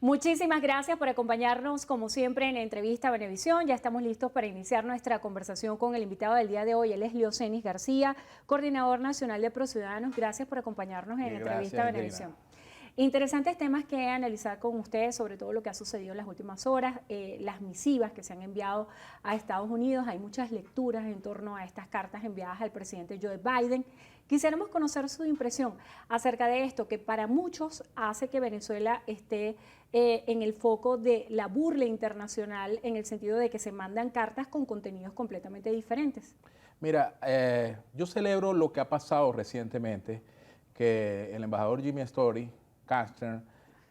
Muchísimas gracias por acompañarnos, como siempre, en la entrevista a Venevisión. Ya estamos listos para iniciar nuestra conversación con el invitado del día de hoy. Él es Leocenis García, coordinador nacional de ProCiudadanos. Gracias por acompañarnos en la entrevista a Venevisión. Interesantes temas que analizar con ustedes, sobre todo lo que ha sucedido en las últimas horas, las misivas que se han enviado a Estados Unidos. Hay muchas lecturas en torno a estas cartas enviadas al presidente Joe Biden. Quisiéramos conocer su impresión acerca de esto, que para muchos hace que Venezuela esté en el foco de la burla internacional, en el sentido de que se mandan cartas con contenidos completamente diferentes. Mira, yo celebro lo que ha pasado recientemente, que el embajador Jimmy Story, Castner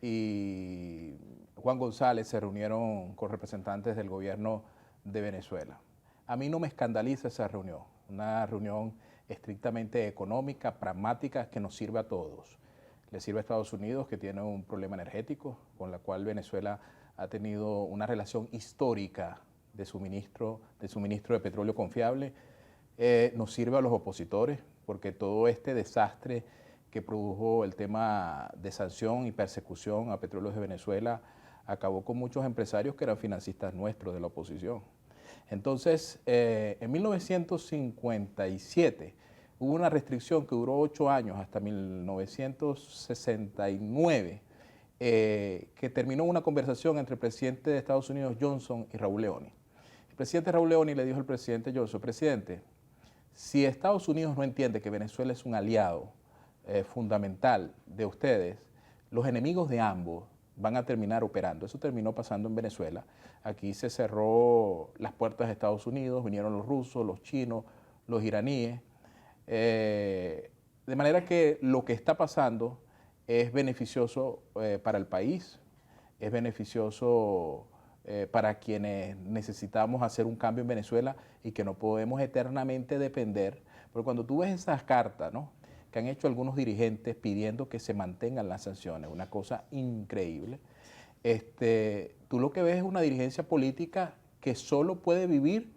y Juan González se reunieron con representantes del gobierno de Venezuela. A mí no me escandaliza esa reunión, una reunión estrictamente económica, pragmática, que nos sirve a todos. Le sirve a Estados Unidos, que tiene un problema energético, con la cual Venezuela ha tenido una relación histórica de suministro de petróleo confiable. Nos sirve a los opositores, porque todo este desastre que produjo el tema de sanción y persecución a Petróleos de Venezuela acabó con muchos empresarios que eran financistas nuestros de la oposición. Entonces, en 1957 hubo una restricción que duró 8 años, hasta 1969, que terminó una conversación entre el presidente de Estados Unidos, Johnson, y Raúl Leoni. El presidente Raúl Leoni le dijo al presidente Johnson: presidente, si Estados Unidos no entiende que Venezuela es un aliado fundamental de ustedes, los enemigos de ambos van a terminar operando. Eso terminó pasando en Venezuela. Aquí se cerró las puertas de Estados Unidos, vinieron los rusos, los chinos, los iraníes. De manera que lo que está pasando es beneficioso para el país, es beneficioso para quienes necesitamos hacer un cambio en Venezuela y que no podemos eternamente depender. Porque cuando tú ves esas cartas, ¿no?, que han hecho algunos dirigentes pidiendo que se mantengan las sanciones, una cosa increíble, tú lo que ves es una dirigencia política que solo puede vivir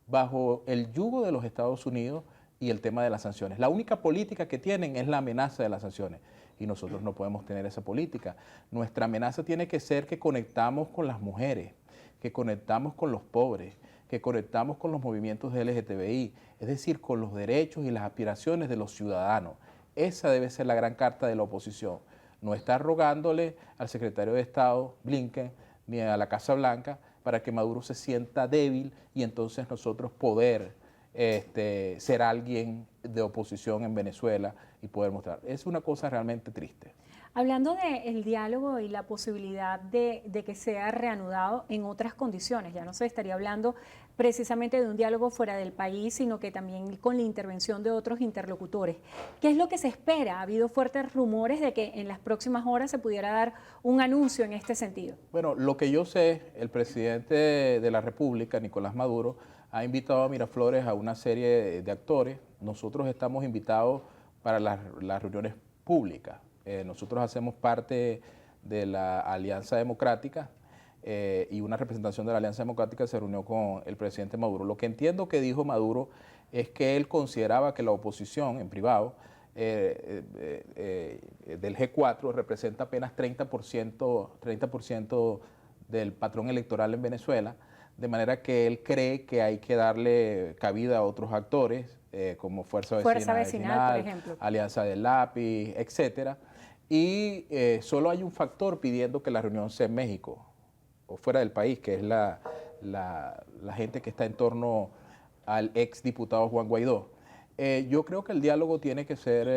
bajo el yugo de los Estados Unidos y el tema de las sanciones. La única política que tienen es la amenaza de las sanciones, y nosotros no podemos tener esa política. Nuestra amenaza tiene que ser que conectamos con las mujeres, que conectamos con los pobres, que conectamos con los movimientos de LGTBI, es decir, con los derechos y las aspiraciones de los ciudadanos. Esa debe ser la gran carta de la oposición. No estar rogándole al secretario de Estado, Blinken, ni a la Casa Blanca, para que Maduro se sienta débil y entonces nosotros poder ser alguien de oposición en Venezuela y poder mostrar. Es una cosa realmente triste. Hablando del diálogo y la posibilidad de que sea reanudado en otras condiciones, ya no se estaría hablando precisamente de un diálogo fuera del país, sino que también con la intervención de otros interlocutores. ¿Qué es lo que se espera? Ha habido fuertes rumores de que en las próximas horas se pudiera dar un anuncio en este sentido. Bueno, lo que yo sé, el presidente de la República, Nicolás Maduro, ha invitado a Miraflores a una serie de actores. Nosotros estamos invitados para las reuniones públicas. Nosotros hacemos parte de la Alianza Democrática y una representación de la Alianza Democrática se reunió con el presidente Maduro. Lo que entiendo que dijo Maduro es que él consideraba que la oposición en privado del G4 representa apenas 30% del patrón electoral en Venezuela, de manera que él cree que hay que darle cabida a otros actores como Fuerza Vecinal, por ejemplo, Alianza del Lápiz, etcétera. Y solo hay un factor pidiendo que la reunión sea en México o fuera del país, que es la gente que está en torno al ex diputado Juan Guaidó. Yo creo que el diálogo tiene que ser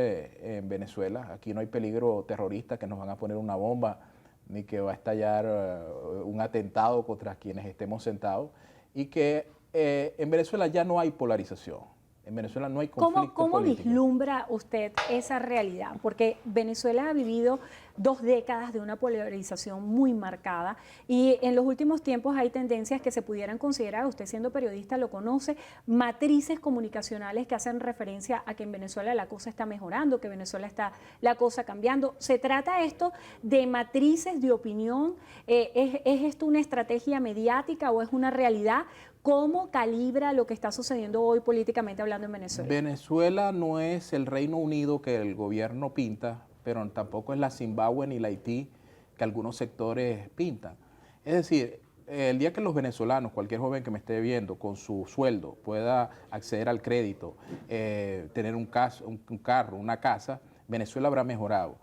en Venezuela. Aquí no hay peligro terrorista, que nos van a poner una bomba, ni que va a estallar un atentado contra quienes estemos sentados. Y que en Venezuela ya no hay polarización. En Venezuela no hay conflicto ¿Cómo político. vislumbra usted esa realidad? Porque Venezuela ha vivido 2 décadas de una polarización muy marcada y en los últimos tiempos hay tendencias que se pudieran considerar, usted siendo periodista lo conoce, matrices comunicacionales que hacen referencia a que en Venezuela la cosa está mejorando, que en Venezuela está la cosa cambiando. ¿Se trata esto de matrices de opinión? ¿Es esto una estrategia mediática o es una realidad? ¿Cómo calibra lo que está sucediendo hoy políticamente hablando en Venezuela? Venezuela no es el Reino Unido que el gobierno pinta, pero tampoco es la Zimbabue ni la Haití que algunos sectores pintan. Es decir, el día que los venezolanos, cualquier joven que me esté viendo, con su sueldo pueda acceder al crédito, tener un carro, una casa, Venezuela habrá mejorado.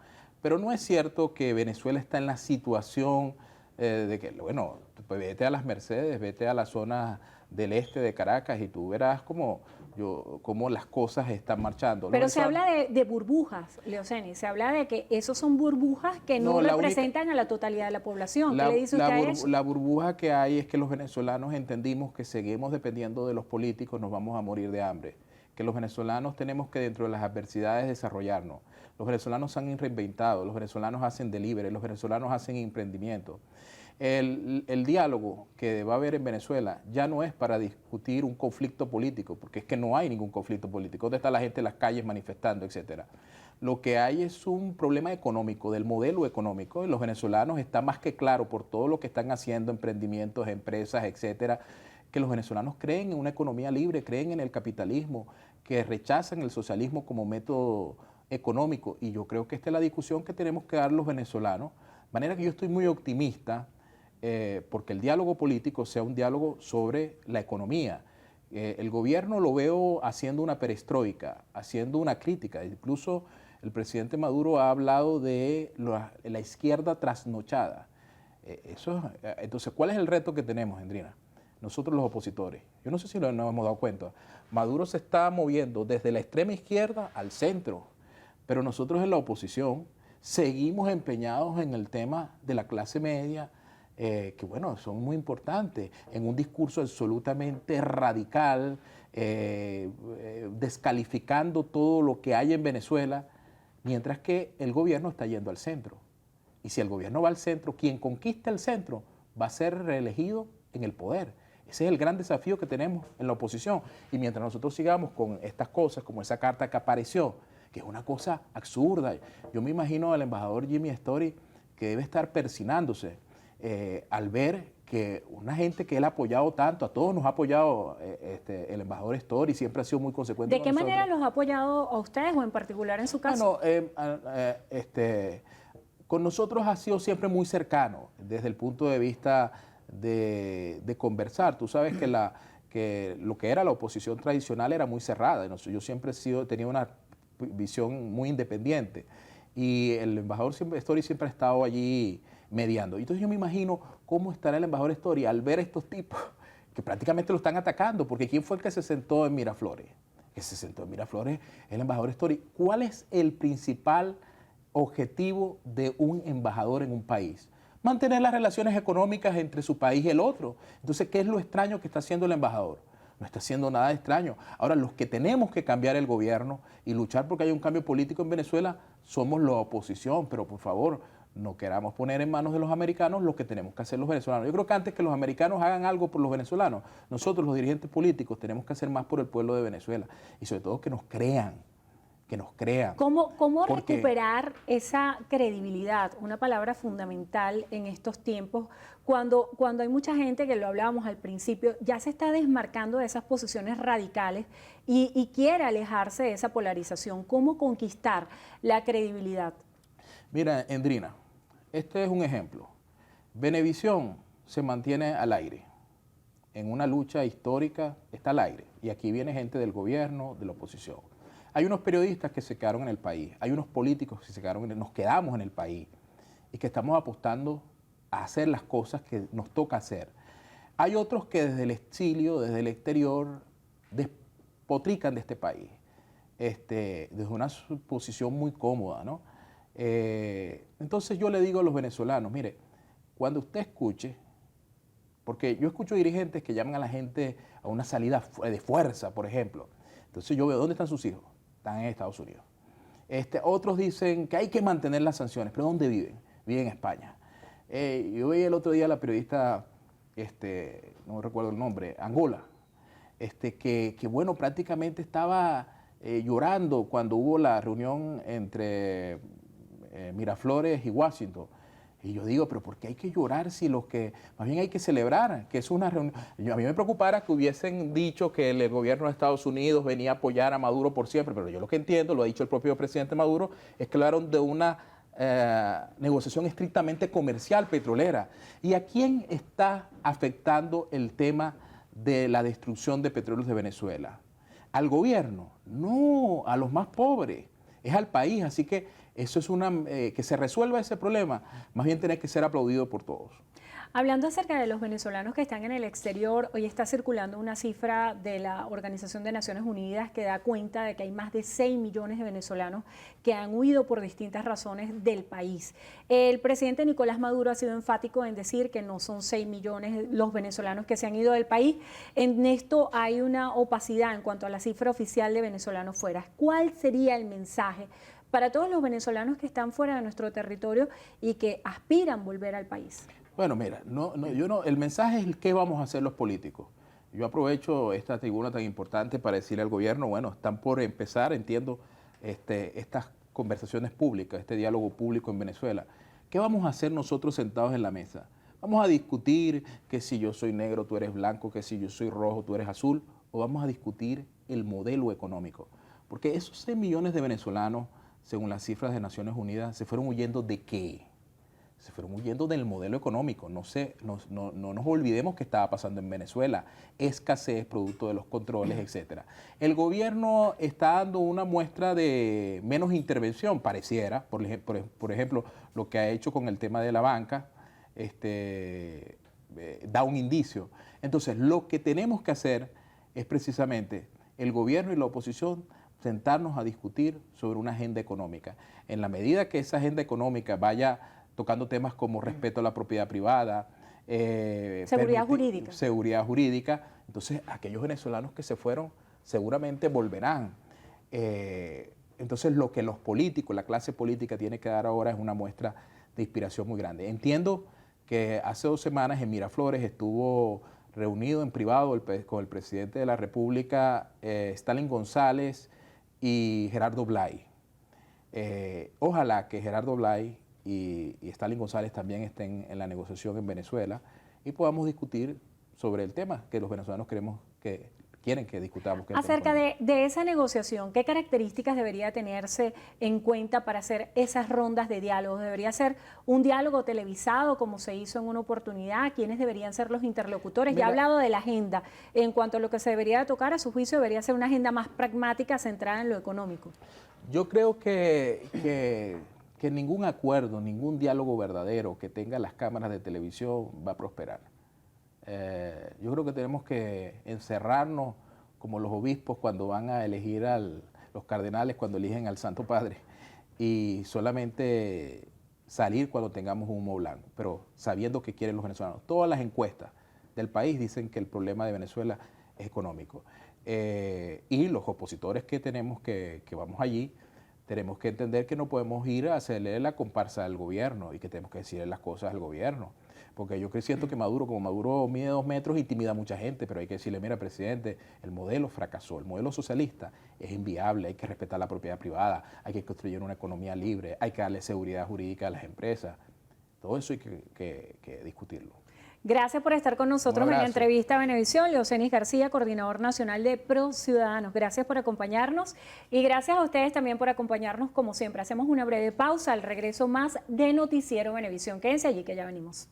Pero no es cierto que Venezuela está en la situación de que, bueno, pues vete a las Mercedes, vete a las zonas del este de Caracas y tú verás cómo las cosas están marchando. Pero se habla de burbujas, Leocenis, se habla de que esos son burbujas que no representan a la totalidad de la población. ¿Qué le dice usted a eso? La burbuja que hay es que los venezolanos entendimos que seguimos dependiendo de los políticos, nos vamos a morir de hambre. Que los venezolanos tenemos que dentro de las adversidades desarrollarnos. Los venezolanos se han reinventado, los venezolanos hacen delivery, los venezolanos hacen emprendimiento. El diálogo que va a haber en Venezuela ya no es para discutir un conflicto político, porque es que no hay ningún conflicto político. ¿Dónde está la gente en las calles manifestando, etcétera? Lo que hay es un problema económico, del modelo económico, y los venezolanos está más que claro por todo lo que están haciendo, emprendimientos, empresas, etcétera, que los venezolanos creen en una economía libre, creen en el capitalismo, que rechazan el socialismo como método económico, y yo creo que esta es la discusión que tenemos que dar los venezolanos, de manera que yo estoy muy optimista porque el diálogo político sea un diálogo sobre la economía. El gobierno lo veo haciendo una perestroika, haciendo una crítica, incluso el presidente Maduro ha hablado de la izquierda trasnochada. Entonces, ¿cuál es el reto que tenemos, Endrina? Nosotros los opositores. Yo no sé si nos hemos dado cuenta. Maduro se está moviendo desde la extrema izquierda al centro, pero nosotros en la oposición seguimos empeñados en el tema de la clase media, que bueno, son muy importantes, en un discurso absolutamente radical, descalificando todo lo que hay en Venezuela, mientras que el gobierno está yendo al centro. Y si el gobierno va al centro, quien conquista el centro va a ser reelegido en el poder. Ese es el gran desafío que tenemos en la oposición. Y mientras nosotros sigamos con estas cosas, como esa carta que apareció, que es una cosa absurda, yo me imagino al embajador Jimmy Story que debe estar persinándose al ver que una gente que él ha apoyado tanto, a todos nos ha apoyado el embajador Story, siempre ha sido muy consecuente ¿De qué manera los ha apoyado a ustedes o en particular en su caso? Bueno, con nosotros ha sido siempre muy cercano desde el punto de vista de conversar. Tú sabes que lo que era la oposición tradicional era muy cerrada. Yo siempre tenía una visión muy independiente y el embajador Story siempre ha estado allí mediando. Entonces yo me imagino cómo estará el embajador Story al ver a estos tipos que prácticamente lo están atacando, porque ¿quién fue el que se sentó en Miraflores? Que se sentó en Miraflores el embajador Story. ¿Cuál es el principal objetivo de un embajador en un país? Mantener las relaciones económicas entre su país y el otro. Entonces, ¿qué es lo extraño que está haciendo el embajador? No está haciendo nada extraño. Ahora, los que tenemos que cambiar el gobierno y luchar porque haya un cambio político en Venezuela somos la oposición, pero por favor, no queramos poner en manos de los americanos lo que tenemos que hacer los venezolanos. Yo creo que antes que los americanos hagan algo por los venezolanos, nosotros los dirigentes políticos tenemos que hacer más por el pueblo de Venezuela y sobre todo que nos crean. ¿Cómo recuperar esa credibilidad? Una palabra fundamental en estos tiempos, cuando hay mucha gente, que lo hablábamos al principio, ya se está desmarcando de esas posiciones radicales y quiere alejarse de esa polarización. ¿Cómo conquistar la credibilidad? Mira, Endrina, este es un ejemplo. Venevisión se mantiene al aire. En una lucha histórica está al aire. Y aquí viene gente del gobierno, de la oposición. Hay unos periodistas que se quedaron en el país, hay unos políticos que nos quedamos en el país y que estamos apostando a hacer las cosas que nos toca hacer. Hay otros que desde el exilio, desde el exterior, despotrican de este país, desde una posición muy cómoda, ¿no? Entonces yo le digo a los venezolanos, mire, cuando usted escuche, porque yo escucho dirigentes que llaman a la gente a una salida de fuerza, por ejemplo. Entonces yo veo, ¿dónde están sus hijos? Están en Estados Unidos. Otros dicen que hay que mantener las sanciones, pero ¿dónde viven? Viven en España. Yo veía el otro día a la periodista, no recuerdo el nombre, Angola, que bueno, prácticamente estaba llorando cuando hubo la reunión entre Miraflores y Washington. Y yo digo, pero ¿por qué hay que llorar si los que más bien hay que celebrar? Que es una reunión. A mí me preocupara que hubiesen dicho que el gobierno de Estados Unidos venía a apoyar a Maduro por siempre, pero yo lo que entiendo, lo ha dicho el propio presidente Maduro, es que hablaron de una negociación estrictamente comercial petrolera. ¿Y a quién está afectando el tema de la destrucción de petróleos de Venezuela? ¿Al gobierno? No, a los más pobres, es al país. Así que eso es que se resuelva ese problema, más bien tiene que ser aplaudido por todos. Hablando acerca de los venezolanos que están en el exterior, hoy está circulando una cifra de la Organización de Naciones Unidas que da cuenta de que hay más de 6 millones de venezolanos que han huido por distintas razones del país. El presidente Nicolás Maduro ha sido enfático en decir que no son 6 millones los venezolanos que se han ido del país. En esto hay una opacidad en cuanto a la cifra oficial de venezolanos fuera. ¿Cuál sería el mensaje para todos los venezolanos que están fuera de nuestro territorio y que aspiran volver al país? Bueno, mira, el mensaje es qué vamos a hacer los políticos. Yo aprovecho esta tribuna tan importante para decirle al gobierno, bueno, están por empezar, entiendo, estas conversaciones públicas, este diálogo público en Venezuela. ¿Qué vamos a hacer nosotros sentados en la mesa? ¿Vamos a discutir que si yo soy negro, tú eres blanco, que si yo soy rojo, tú eres azul? ¿O vamos a discutir el modelo económico? Porque esos 6 millones de venezolanos, según las cifras de Naciones Unidas, se fueron huyendo ¿de qué? Se fueron huyendo del modelo económico. No nos olvidemos qué estaba pasando en Venezuela. Escasez, producto de los controles, etc. El gobierno está dando una muestra de menos intervención, pareciera. Por ejemplo, lo que ha hecho con el tema de la banca da un indicio. Entonces, lo que tenemos que hacer es precisamente el gobierno y la oposición sentarnos a discutir sobre una agenda económica. En la medida que esa agenda económica vaya tocando temas como respeto a la propiedad privada, seguridad jurídica. Entonces, aquellos venezolanos que se fueron seguramente volverán. Entonces, lo que los políticos, la clase política tiene que dar ahora es una muestra de inspiración muy grande. Entiendo que hace 2 semanas en Miraflores estuvo reunido en privado con el presidente de la República, Stalin González y Gerardo Blay. Ojalá que Gerardo Blay y Stalin González también estén en la negociación en Venezuela y podamos discutir sobre el tema que los venezolanos quieren que discutamos. Acerca de esa negociación, ¿qué características debería tenerse en cuenta para hacer esas rondas de diálogo? ¿Debería ser un diálogo televisado como se hizo en una oportunidad? ¿Quiénes deberían ser los interlocutores? Ya ha hablado de la agenda. En cuanto a lo que se debería tocar, a su juicio, debería ser una agenda más pragmática centrada en lo económico. Yo creo que ningún acuerdo, ningún diálogo verdadero que tenga las cámaras de televisión va a prosperar. Yo creo que tenemos que encerrarnos como los obispos cuando van a elegir los cardenales, cuando eligen al Santo Padre, y solamente salir cuando tengamos un humo blanco, pero sabiendo qué quieren los venezolanos. Todas las encuestas del país dicen que el problema de Venezuela es económico. Y los opositores que tenemos que vamos allí, tenemos que entender que no podemos ir a hacerle la comparsa al gobierno y que tenemos que decirle las cosas al gobierno. Porque yo siento que como Maduro mide 2 metros, intimida a mucha gente, pero hay que decirle, mira, presidente, el modelo fracasó, el modelo socialista es inviable, hay que respetar la propiedad privada, hay que construir una economía libre, hay que darle seguridad jurídica a las empresas. Todo eso hay que discutirlo. Gracias por estar con nosotros en la entrevista a Venevisión. Leocenis García, coordinador nacional de Pro Ciudadanos. Gracias por acompañarnos y gracias a ustedes también por acompañarnos como siempre. Hacemos una breve pausa, al regreso más de Noticiero Venevisión. Quédense allí que ya venimos.